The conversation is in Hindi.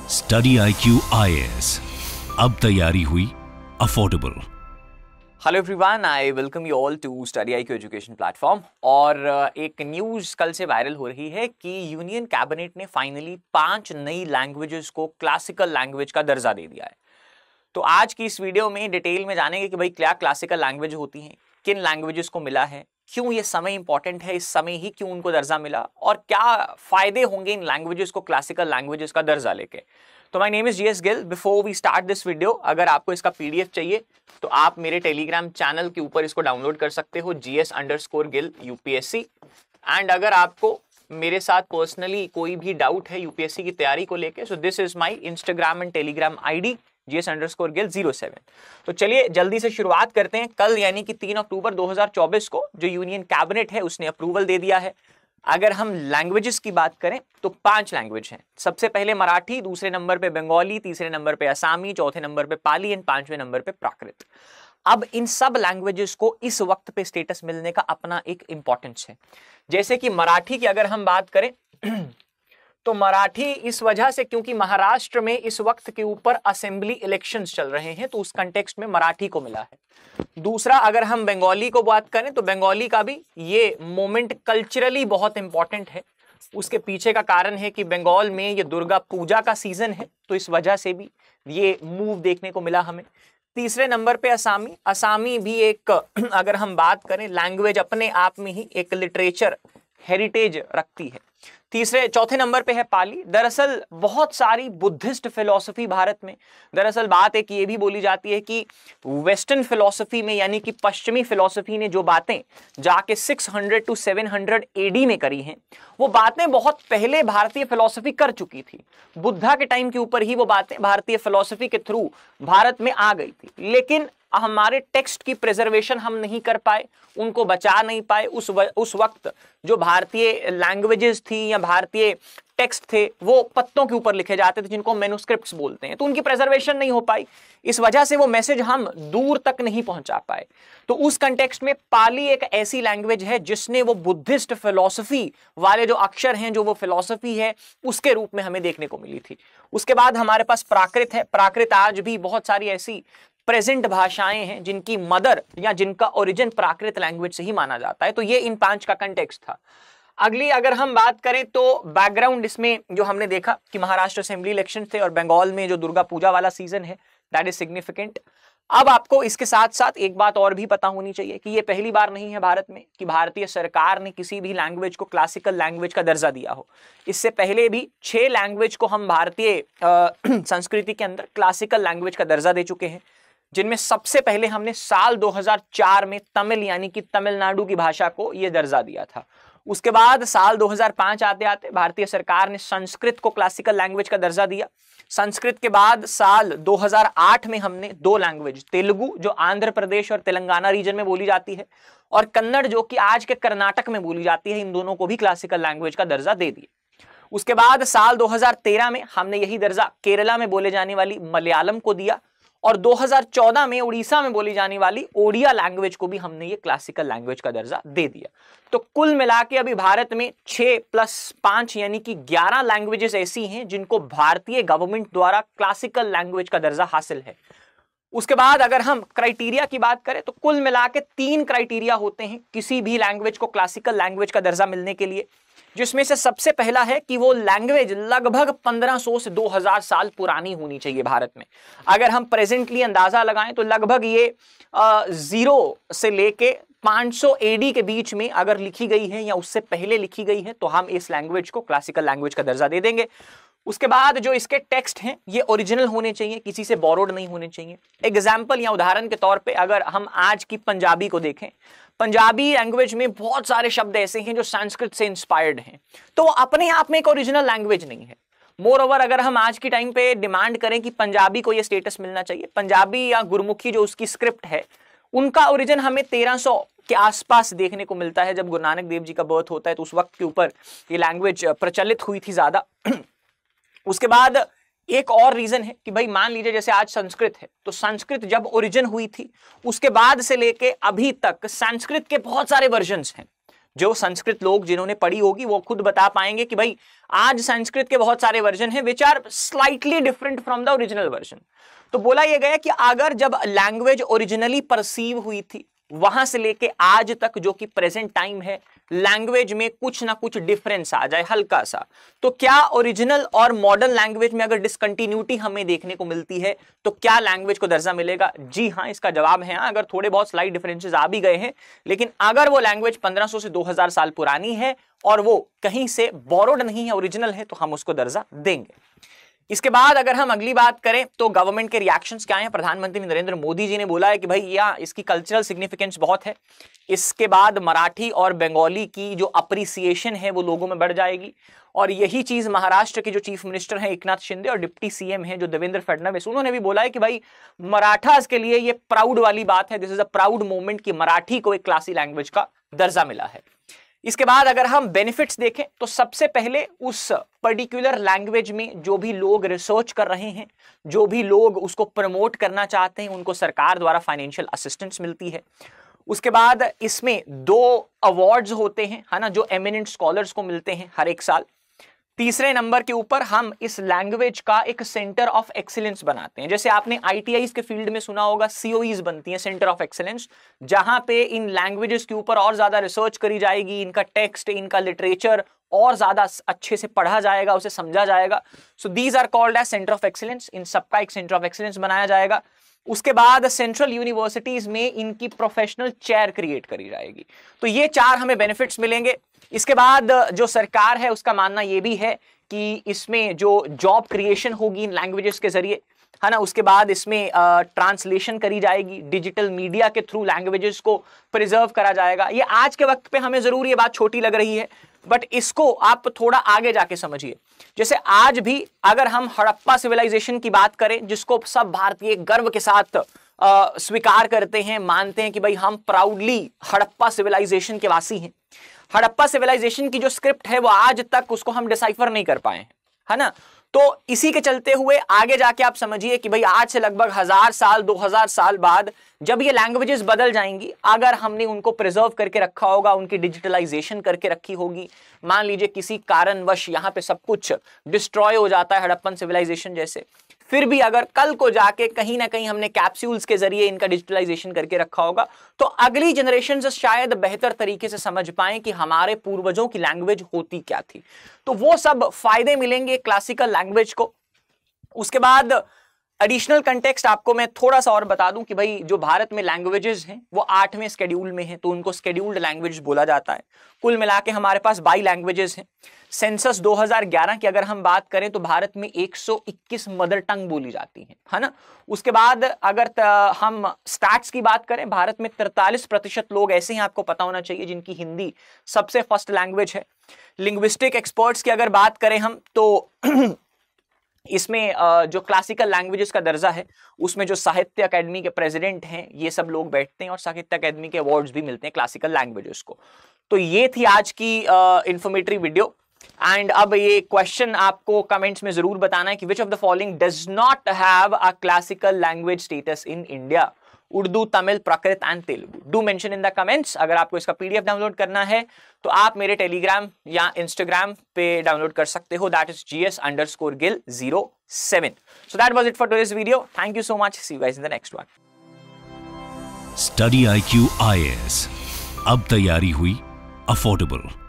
स्टडी IQ IAS, अब तैयारी हुई affordable. Hello everyone, I welcome you all to study IQ education platform. और एक न्यूज़ कल से वायरल हो रही है कि यूनियन कैबिनेट ने फाइनली 5 नई लैंग्वेजेस को क्लासिकल लैंग्वेज का दर्जा दे दिया है। तो आज की इस वीडियो में डिटेल में जानेंगे कि भाई क्या क्लासिकल लैंग्वेज होती हैं, किन लैंग्वेजेस को मिला है, क्यों ये समय इंपॉर्टेंट है, इस समय ही क्यों उनको दर्जा मिला और क्या फायदे होंगे इन लैंग्वेजेस को क्लासिकल लैंग्वेजेस का दर्जा लेके। तो my name is GS Gill. Before we start this video, अगर आपको इसका PDF चाहिए तो आप मेरे टेलीग्राम चैनल के ऊपर इसको डाउनलोड कर सकते हो, GS_Gill UPSC। एंड अगर आपको मेरे साथ पर्सनली कोई भी डाउट है UPSC की तैयारी को लेके, so this is my Instagram and Telegram ID GS_Gill 07। तो चलिए जल्दी से शुरुआत करते हैं। कल यानी कि 3 अक्टूबर 2024 को जो यूनियन कैबिनेट है उसने अप्रूवल दे दिया है। अगर हम लैंग्वेजेस की बात करें तो 5 लैंग्वेज हैं। सबसे पहले मराठी, दूसरे नंबर पे बंगाली, तीसरे नंबर पे असामी, चौथे नंबर पे पाली एंड 5वें नंबर पे प्राकृत। अब इन सब लैंग्वेजेस को इस वक्त पे स्टेटस मिलने का अपना एक इंपॉर्टेंस है। जैसे कि मराठी की अगर हम बात करें तो मराठी इस वजह से क्योंकि महाराष्ट्र में इस वक्त के ऊपर असेंबली इलेक्शंस चल रहे हैं, तो उस कंटेक्स्ट में मराठी को मिला है। दूसरा, अगर हम बंगाली को बात करें तो बंगाली का भी ये मोमेंट कल्चरली बहुत इंपॉर्टेंट है। उसके पीछे का कारण है कि बंगाल में ये दुर्गा पूजा का सीजन है, तो इस वजह से भी ये मूव देखने को मिला हमें। तीसरे नंबर पे असामी। असामी भी एक अगर हम बात करें लैंग्वेज अपने आप में ही एक लिटरेचर हेरिटेज रखती है। चौथे नंबर पे है पाली। दरअसल बहुत सारी बुद्धिस्ट फिलॉसफी भारत में, दरअसल बात एक ये भी बोली जाती है कि वेस्टर्न फिलॉसफी में यानी कि पश्चिमी फिलॉसफी ने जो बातें जाके 600 to 700 AD में करी हैं, वो बातें बहुत पहले भारतीय फिलॉसफी कर चुकी थी। बुद्धा के टाइम के ऊपर ही वो बातें भारतीय फिलॉसफी के थ्रू भारत में आ गई थी, लेकिन हमारे टेक्स्ट की प्रिजर्वेशन हम नहीं कर पाए, उनको बचा नहीं पाए। उस वक्त जो भारतीय लैंग्वेजेस थी या भारतीय टेक्स्ट थे वो पत्तों के ऊपर लिखे जाते थे, जिनको मैन्युस्क्रिप्ट्स बोलते हैं, तो उनकी प्रिजर्वेशन नहीं हो पाई। इस वजह से वो मैसेज हम दूर तक नहीं पहुंचा पाए। तो उस कंटेक्स्ट में पाली एक ऐसी लैंग्वेज है जिसने वो बुद्धिस्ट फिलॉसफी वाले जो अक्षर हैं, जो वो फिलॉसफी है, उसके रूप में हमें देखने को मिली थी। उसके बाद हमारे पास प्राकृत है। प्राकृत आज भी बहुत सारी ऐसी प्रेजेंट भाषाएं हैं जिनकी मदर या जिनका ओरिजिन प्राकृत लैंग्वेज से ही माना जाता है। तो ये इन 5 का कंटेक्स्ट था। अगली अगर हम बात करें तो बैकग्राउंड इसमें जो हमने देखा कि महाराष्ट्र असेंबली इलेक्शन थे और बंगाल में जो दुर्गा पूजा वाला सीजन है, दैट इज सिग्निफिकेंट। अब आपको इसके साथ साथ एक बात और भी पता होनी चाहिए कि ये पहली बार नहीं है भारत में कि भारतीय सरकार ने किसी भी लैंग्वेज को क्लासिकल लैंग्वेज का दर्जा दिया हो। इससे पहले भी 6 लैंग्वेज को हम भारतीय संस्कृति के अंदर क्लासिकल लैंग्वेज का दर्जा दे चुके हैं, जिनमें सबसे पहले हमने साल 2004 में तमिल यानी कि तमिलनाडु की भाषा को यह दर्जा दिया था। उसके बाद साल 2005 आते आते भारतीय सरकार ने संस्कृत को क्लासिकल लैंग्वेज का दर्जा दिया। संस्कृत के बाद साल 2008 में हमने 2 लैंग्वेज, तेलुगु जो आंध्र प्रदेश और तेलंगाना रीजन में बोली जाती है, और कन्नड़ जो कि आज के कर्नाटक में बोली जाती है, इन दोनों को भी क्लासिकल लैंग्वेज का दर्जा दे दिया। उसके बाद साल 2013 में हमने यही दर्जा केरला में बोले जाने वाली मलयालम को दिया, और 2014 में उड़ीसा में बोली जाने वाली ओडिया लैंग्वेज को भी हमने ये क्लासिकल लैंग्वेज का दर्जा दे दिया। तो कुल मिला के अभी भारत में 6 + 5 यानी कि 11 लैंग्वेजेस ऐसी हैं जिनको भारतीय गवर्नमेंट द्वारा क्लासिकल लैंग्वेज का दर्जा हासिल है। उसके बाद अगर हम क्राइटेरिया की बात करें तो कुल मिला के 3 क्राइटेरिया होते हैं किसी भी लैंग्वेज को क्लासिकल लैंग्वेज का दर्जा मिलने के लिए, जिसमें से सबसे पहला है कि वो लैंग्वेज लगभग 1500 से 2000 साल पुरानी होनी चाहिए भारत में। अगर हम प्रेजेंटली अंदाजा लगाएं तो लगभग ये 0 से लेके 500 AD के बीच में अगर लिखी गई है या उससे पहले लिखी गई है तो हम इस लैंग्वेज को क्लासिकल लैंग्वेज का दर्जा दे देंगे। उसके बाद जो इसके टेक्स्ट हैं ये ओरिजिनल होने चाहिए, किसी से बोरोड नहीं होने चाहिए। एग्जाम्पल या उदाहरण के तौर पे अगर हम आज की पंजाबी को देखें, पंजाबी लैंग्वेज में बहुत सारे शब्द ऐसे हैं जो संस्कृत से इंस्पायर्ड हैं, तो वो अपने आप में एक ओरिजिनल लैंग्वेज नहीं है। मोर ओवर अगर हम आज की टाइम पे डिमांड करें कि पंजाबी को ये स्टेटस मिलना चाहिए, पंजाबी या गुरमुखी जो उसकी स्क्रिप्ट है उनका ओरिजिन हमें 1300 के आसपास देखने को मिलता है। जब गुरु नानक देव जी का बर्थ होता है तो उस वक्त के ऊपर ये लैंग्वेज प्रचलित हुई थी ज्यादा। उसके बाद एक और रीजन है कि भाई मान लीजिए जैसे आज संस्कृत है, तो संस्कृत जब ओरिजिन हुई थी उसके बाद से लेके अभी तक संस्कृत के बहुत सारे वर्जन्स हैं। जो संस्कृत लोग जिन्होंने पढ़ी होगी वो खुद बता पाएंगे कि भाई आज संस्कृत के बहुत सारे वर्जन हैं which are slightly different from the original version. तो बोला यह गया कि अगर जब लैंग्वेज ओरिजिनली परसीव हुई थी वहां से लेके आज तक जो कि प्रेजेंट टाइम है, लैंग्वेज में कुछ ना कुछ डिफरेंस आ जाए हल्का सा, तो क्या ओरिजिनल और मॉडर्न लैंग्वेज में अगर डिसकंटिन्यूटी हमें देखने को मिलती है तो क्या लैंग्वेज को दर्जा मिलेगा? जी हाँ, इसका जवाब है हाँ। अगर थोड़े बहुत स्लाइट डिफरेंसेस आ भी गए हैं, लेकिन अगर वो लैंग्वेज 1500 से 2000 साल पुरानी है और वो कहीं से बोरोड नहीं है, ओरिजिनल है, तो हम उसको दर्जा देंगे। इसके बाद अगर हम अगली बात करें तो गवर्नमेंट के रिएक्शंस क्या हैं। प्रधानमंत्री नरेंद्र मोदी जी ने बोला है कि भाई या इसकी कल्चरल सिग्निफिकेंस बहुत है। इसके बाद मराठी और बंगाली की जो अप्रिसिएशन है वो लोगों में बढ़ जाएगी, और यही चीज महाराष्ट्र के जो चीफ मिनिस्टर हैं एकनाथ शिंदे और डिप्टी सीएम हैं जो देवेंद्र फडणवीस, उन्होंने भी बोला है कि भाई मराठास के लिए ये प्राउड वाली बात है, this is a proud moment कि मराठी को एक क्लासी लैंग्वेज का दर्जा मिला है। इसके बाद अगर हम बेनिफिट्स देखें तो सबसे पहले उस पर्टिकुलर लैंग्वेज में जो भी लोग रिसर्च कर रहे हैं, जो भी लोग उसको प्रमोट करना चाहते हैं, उनको सरकार द्वारा फाइनेंशियल असिस्टेंस मिलती है। उसके बाद इसमें 2 अवार्ड्स होते हैं, है ना, जो एमिनेंट स्कॉलर्स को मिलते हैं हर एक साल। तीसरे नंबर के ऊपर हम इस लैंग्वेज का एक सेंटर ऑफ एक्सीलेंस बनाते हैं। जैसे आपने आईटीआईज के फील्ड में सुना होगा, सीओईज बनती हैं, सेंटर ऑफ एक्सीलेंस, जहां पे इन लैंग्वेजेस के ऊपर और ज्यादा रिसर्च करी जाएगी, इनका टेक्स्ट, इनका लिटरेचर और ज्यादा अच्छे से पढ़ा जाएगा, उसे समझा जाएगा। So these are called as centre of excellence. इन सबका एक सेंटर ऑफ एक्सीलेंस बनाया जाएगा। उसके बाद सेंट्रल यूनिवर्सिटीज में इनकी प्रोफेशनल चेयर क्रिएट करी जाएगी। तो ये 4 हमें बेनिफिट्स मिलेंगे। इसके बाद जो सरकार है उसका मानना ये भी है कि इसमें जो जॉब क्रिएशन होगी इन लैंग्वेजेस के जरिए, है ना, उसके बाद इसमें ट्रांसलेशन करी जाएगी, डिजिटल मीडिया के थ्रू लैंग्वेजेस को प्रिजर्व करा जाएगा। ये आज के वक्त पे हमें जरूर ये बात छोटी लग रही है, बट इसको आप थोड़ा आगे जाके समझिए। जैसे आज भी अगर हम हड़प्पा सिविलाइजेशन की बात करें, जिसको सब भारतीय गर्व के साथ स्वीकार करते हैं, मानते हैं कि भाई हम प्राउडली हड़प्पा सिविलाइजेशन के वासी हैं। हड़प्पा सिविलाइजेशन की जो स्क्रिप्ट है वो आज तक उसको हम डिसाइफर नहीं कर पाए हैं, है ना। तो इसी के चलते हुए आगे जाके आप समझिए कि भाई आज से लगभग 1000 साल 2000 साल बाद जब ये लैंग्वेजेस बदल जाएंगी, अगर हमने उनको प्रिजर्व करके रखा होगा, उनकी डिजिटलाइजेशन करके रखी होगी, मान लीजिए किसी कारणवश यहाँ पे सब कुछ डिस्ट्रॉय हो जाता है हड़प्पन सिविलाइजेशन जैसे, फिर भी अगर कल को जाके कहीं ना कहीं हमने कैप्सूल्स के जरिए इनका डिजिटलाइजेशन करके रखा होगा, तो अगली जनरेशन से शायद बेहतर तरीके से समझ पाएं कि हमारे पूर्वजों की लैंग्वेज होती क्या थी। तो वो सब फायदे मिलेंगे क्लासिकल लैंग्वेज को। उसके बाद एडिशनल कंटेक्स्ट आपको मैं थोड़ा सा और बता दूं कि भाई जो भारत में लैंग्वेजेस हैं वो 8वें स्केड्यूल में हैं, तो उनको स्केड्यूल्ड लैंग्वेज बोला जाता है। कुल मिला के हमारे पास 22 लैंग्वेजेस हैं। सेंसस 2011 की अगर हम बात करें तो भारत में 121 मदर टंग बोली जाती है ना। उसके बाद अगर हम स्टैट्स की बात करें, भारत में 43% लोग ऐसे हैं, आपको पता होना चाहिए, जिनकी हिंदी सबसे फर्स्ट लैंग्वेज है। लिंग्विस्टिक एक्सपर्ट्स की अगर बात करें हम तो इसमें जो क्लासिकल लैंग्वेजेस का दर्जा है उसमें जो साहित्य अकेडमी के प्रेसिडेंट हैं ये सब लोग बैठते हैं, और साहित्य अकेडमी के अवार्ड्स भी मिलते हैं क्लासिकल लैंग्वेजेस को। तो ये थी आज की इंफॉर्मेटिव वीडियो। एंड अब ये क्वेश्चन आपको कमेंट्स में जरूर बताना है कि which of the following does not have a classical language status in India? Urdu, Tamil, Prakrit and Telugu. Do mention in the comments. अगर आपको इसका पीडीएफ डाउनलोड करना है तो आप मेरे टेलीग्राम या इंस्टाग्राम पे डाउनलोड कर सकते हो, that is gs_gill07। So that was it for today's video. Thank you so much. See you guys in the next one. Study IQ IAS, अब तैयारी हुई अफोर्डेबल।